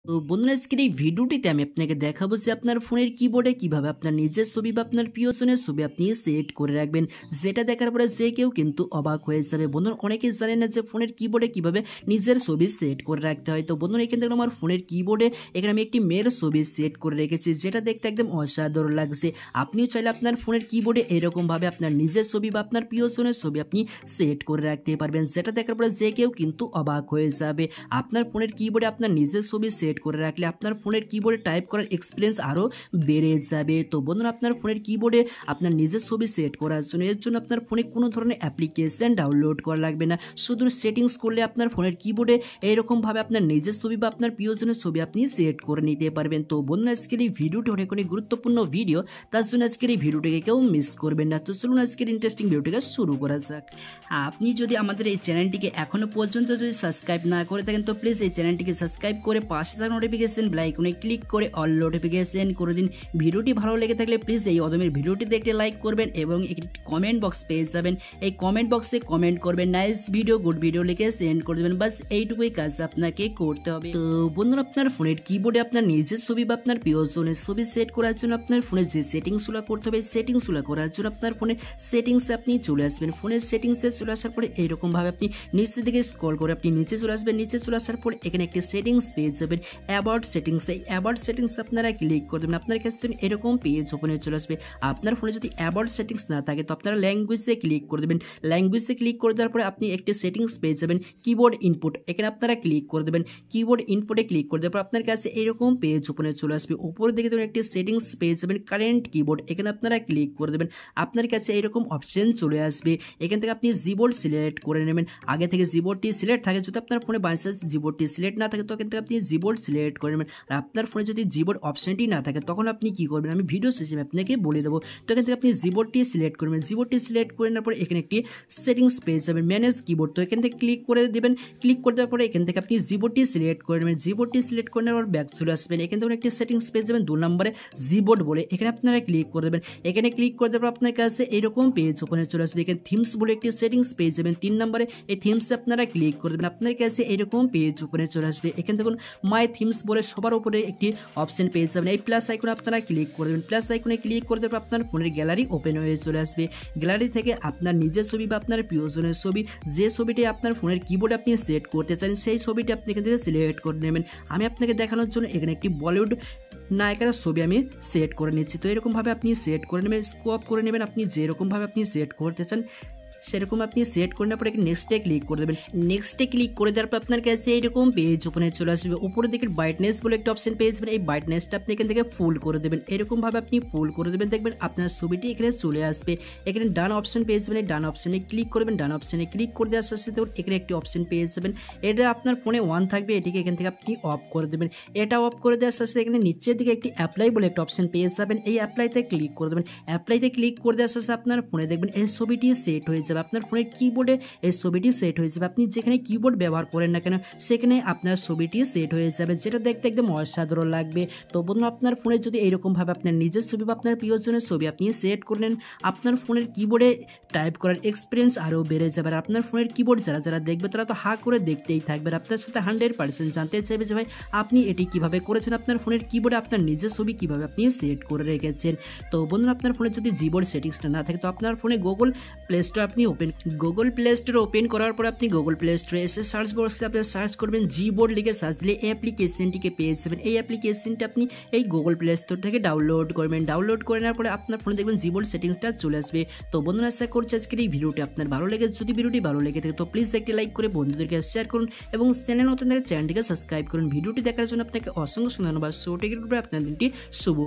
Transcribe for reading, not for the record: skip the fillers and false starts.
তো বন্ধুরা আজকের এই ভিডিওটিতে আমি আপনাকে দেখাবো যে আপনার ফোনের কিবোর্ডে কিভাবে আপনার নিজের ছবি বা আপনার প্রিয়জনের ছবি আপনি সেট করে রাখবেন, যেটা দেখার পরে যে কেউ কিন্তু অবাক হয়ে যাবে। বন্ধুরা অনেকেই জানে না যে ফোনের কিবোর্ডে কিভাবে নিজের ছবি সেট করে রাখতে হয়। তো বন্ধুরা এখানে দেখুন আমার ফোনের কিবোর্ডে এখানে আমি একটি মেয়ের ছবি সেট করে রেখেছি, যেটা দেখতে একদম অসাধারণ লাগছে। আপনিও চাইলে আপনার ফোনের কিবোর্ডে এরকমভাবে আপনার নিজের ছবি বা আপনার প্রিয়জনের ছবি আপনি সেট করে রাখতে পারবেন, যেটা দেখার পরে যে কেউ কিন্তু অবাক হয়ে যাবে। আপনার ফোনের কিবোর্ডে আপনার নিজের ছবি সেট করে রাখলে আপনার ফোনের কিবোর্ডে টাইপ করার এক্সপিরিয়েন্স আরও বেড়ে যাবে। তো বন্ধুরা আপনার ফোনের কিবোর্ডে আপনার নিজের ছবি সেট করার জন্য এর জন্য আপনার ফোনে কোনো ধরনের অ্যাপ্লিকেশন ডাউনলোড করা লাগবে না। শুধু সেটিংস করলে আপনার ফোনের কিবোর্ডে এইরকমভাবে আপনার নিজের ছবি বা আপনার প্রিয়জনের ছবি আপনি সেট করে নিতে পারবেন। তো বন্ধুরা আজকের এই ভিডিওটি অনেক গুরুত্বপূর্ণ ভিডিও, তার জন্য আজকের এই ভিডিওটিকে কেউ মিস করবেন না। তো চলুন আজকের ইন্টারেস্টিং ভিডিওটিকে শুরু করা যাক। আপনি যদি আমাদের এই চ্যানেলটিকে এখনো পর্যন্ত যদি সাবস্ক্রাইব না করে থাকেন তো প্লিজ এই চ্যানেলটিকে সাবস্ক্রাইব করে পাশে থাকা নোটিফিকেশন বেল আইকনে ক্লিক করে অল নোটিফিকেশন করে দিন। ভিডিওটি ভালো লেগে থাকলে প্লিজ এই অদমের ভিডিওটিতে একটি লাইক করবেন এবং একটি কমেন্ট বক্স পেয়ে যাবেন। এই কমেন্ট বক্সে কমেন্ট করবেন নাইস ভিডিও, গুড ভিডিও লিখে সেন্ড করে দেবেন। বাস এইটুকুই কাজ আপনাকে করতে হবে। তো বন্ধুরা আপনার ফোনের কিবোর্ডে আপনার নিজের ছবি বা আপনার প্রিয়জনের ছবি সেট করার জন্য আপনার ফোনে যে সেটিংসগুলো করতে হবে, সেটিংসগুলো করার জন্য আপনার ফোনে সেটিংসে আপনি চলে আসবেন। ফোনের সেটিংসে চলে আসার পরে এইরকমভাবে আপনি নিচের দিকে স্ক্রল করে আপনি নিচে চলে আসবেন। নিচে চলে আসার পরে এখানে একটি সেটিংস পেয়ে যাবেন, অ্যাবাউট সেটিংস। এই অ্যাবাউট সেটিংস আপনারা ক্লিক করে দেবেন। আপনার কাছে এরকম পেজ ওপেন হয়ে চলে আসবে। আপনার ফোনে যদি অ্যাবাউট সেটিংস না থাকে তো আপনারা ল্যাঙ্গুয়েজে ক্লিক করে দেবেন। ল্যাঙ্গুয়েজে ক্লিক করে দেওয়ার পরে আপনি একটি সেটিংস পেয়ে যাবেন, কিবোর্ড ইনপুট। এখানে আপনারা ক্লিক করে দেবেন। কিবোর্ড ইনপুটে ক্লিক করে দেওয়ার পর আপনার কাছে এরকম পেজ ওপেন হয়ে চলে আসবে। উপরে দিকে ধরুন একটি সেটিংস পেয়ে যাবেন, কারেন্ট কিবোর্ড। এখানে আপনারা ক্লিক করে দেবেন। আপনার কাছে এরকম অপশন চলে আসবে। এখান থেকে আপনি জিবোর্ড সিলেক্ট করে নেবেন। আগে থেকে জিবোর্ডটি সিলেক্ট থাকে, যদি আপনার ফোনে বাই চান্স জিবোর্ডটি সিলেক্ট না থাকে তো এখান থেকে আপনি জিবোর্ড সিলেক্ট করে নেবেন। আর আপনার ফোনে যদি জিবোর্ড অপশনটি না থাকে তখন আপনি কি করবেন আমি ভিডিও শেষে আপনাকে বলে দেবো। তো এখান থেকে আপনি জিবোর্ডটি সিলেক্ট করবেন। জিবোর্ডটি সিলেক্ট করে নেওয়ার পরে এখানে একটি সেটিংস পেয়ে যাবেন, ম্যানেজ কিবোর্ড। তো এখান থেকে ক্লিক করে দেবেন। ক্লিক করে দেওয়ার পরে এখান থেকে আপনি জিবোর্ডটি সিলেক্ট করে নেবেন। জিবোর্ডটি সিলেক্ট করে নেওয়ার ব্যাক চলে আসবেন। এখান থেকে একটি সেটিংস পেয়ে যাবেন 2 নম্বরে জিবোর্ড বলে, এখানে আপনারা ক্লিক করে দেবেন। এখানে ক্লিক করে দেওয়ার পর আপনার কাছে এরকম পেজ ওপেনে চলে আসবে। এখানে থিমস বলে একটি সেটিংস পেয়ে যাবেন 3 নম্বরে। এই থিমসে আপনারা ক্লিক করে দেবেন। আপনার কাছে এরকম পেজ ওপেনে চলে আসবে। এখানে দেখুন মাই থিমস বলে সবার উপরে একটি অপশন পেয়ে যাবেন। এই প্লাস আইকনে আপনারা ক্লিক করে দেবেন। প্লাস আইকনে ক্লিক করে দেওয়ার পর আপনার ফোনের গ্যালারি ওপেন হয়ে চলে আসবে। গ্যালারি থেকে আপনার নিজের ছবি বা আপনার প্রিয়জনের ছবি, যে ছবিটি আপনার ফোনের কিবোর্ডে আপনি সেট করতে চান সেই ছবিটি আপনি এখান থেকে সিলেক্ট করে নেবেন। আমি আপনাকে দেখানোর জন্য এখানে একটি বলিউড নায়িকার ছবি আমি সেট করে নিচ্ছি। তো এরকমভাবে আপনি সেট করে নেবেন, স্কোপ করে নেবেন। আপনি যেরকমভাবে আপনি সেট করতে চান সেরকম আপনি সেট করে নেওয়ার পরে নেক্সটে ক্লিক করে দেবেন। নেক্সটে ক্লিক করে দেওয়ার পর আপনার কাছে এইরকম পেজ ওপেনে চলে আসবে। উপরের দিকে ব্রাইটনেস বলে একটা অপশন পেয়ে যাবেন। এই ব্রাইটনেসটা আপনি এখান থেকে ফুল করে দেবেন। এরকমভাবে আপনি ফুল করে দেবেন, দেখবেন আপনার ছবিটি এখানে চলে আসবে। এখানে ডান অপশন পেয়ে যাবেন। এই ডান অপশনে ক্লিক করবেন। ডান অপশনে ক্লিক করে দেওয়ার সাথে সাথে এখানে একটি অপশন পেয়ে যাবেন, এটা আপনার ফোনে অন থাকবে, এটিকে এখান থেকে আপনি অফ করে দেবেন। এটা অফ করে দেওয়ার সাথে সাথে এখানে নিচের দিকে একটি অ্যাপ্লাই বলে একটা অপশন পেয়ে যাবেন। এই অ্যাপ্লাইতে ক্লিক করে দেবেন। অ্যাপ্লাইতে ক্লিক করে দেওয়ার সাথে আপনার ফোনে দেখবেন এই ছবিটি সেট হয়ে যাবে। আপনার ফোনের কিবোর্ডে এই ছবিটি সেট হয়ে যাবে। আপনি যেখানে কিবোর্ড ব্যবহার করেন না কেন সেখানে আপনার ছবিটি সেট হয়ে যাবে, যেটা দেখতে একদম অসাধারণ লাগবে। তো বন্ধুরা আপনার ফোনে যদি এইরকমভাবে আপনার নিজের ছবি বা আপনার প্রিয়জনের ছবি আপনি সেট করে নেন, আপনার ফোনের কিবোর্ডে টাইপ করার এক্সপিরিয়েন্স আরও বেড়ে যাবে। আর আপনার ফোনের কিবোর্ড যারা দেখবে তারা তো হা করে দেখতেই থাকবে। আপনার সাথে 100% জানতে চাইবে যে ভাই আপনি এটি কিভাবে করেছেন, আপনার ফোনের কিবোর্ডে আপনার নিজের ছবি কিভাবে আপনি সেট করে রেখেছেন। তো বন্ধুরা আপনার ফোনে যদি জিবোর্ড সেটিংসটা না থাকে তো আপনার ফোনে গুগল প্লে স্টোর আপনি গুগল প্লে স্টোর ওপেন করার পর আপনি গুগল প্লে স্টোরে এসে সার্চ বক্সে আপনি সার্চ করবেন জিবোর্ড লিখে সার্চ দিলে এই অ্যাপ্লিকেশনটিকে পেয়ে যাবেন। এই অ্যাপ্লিকেশনটা আপনি এই গুগল প্লে স্টোর থেকে ডাউনলোড করবেন। ডাউনলোড করে নেওয়ার পরে আপনার ফোনে দেখবেন জিবোর্ড সেটিংসটা চলে আসবে। তো বন্ধুরা আশা করছি আজকের এই ভিডিওটি আপনার ভালো লেগে, যদি ভিডিওটি ভালো লেগে থাকে তো প্লিজ একটি লাইক করে বন্ধুদেরকে শেয়ার করুন এবং চ্যানেল নতুন চ্যানেলটিকে সাবস্ক্রাইব করুন। ভিডিওটি দেখার জন্য আপনাকে অসংখ্য ধন্যবাদ। সো টেক কেয়ার, আপনার দিনটি শুভ।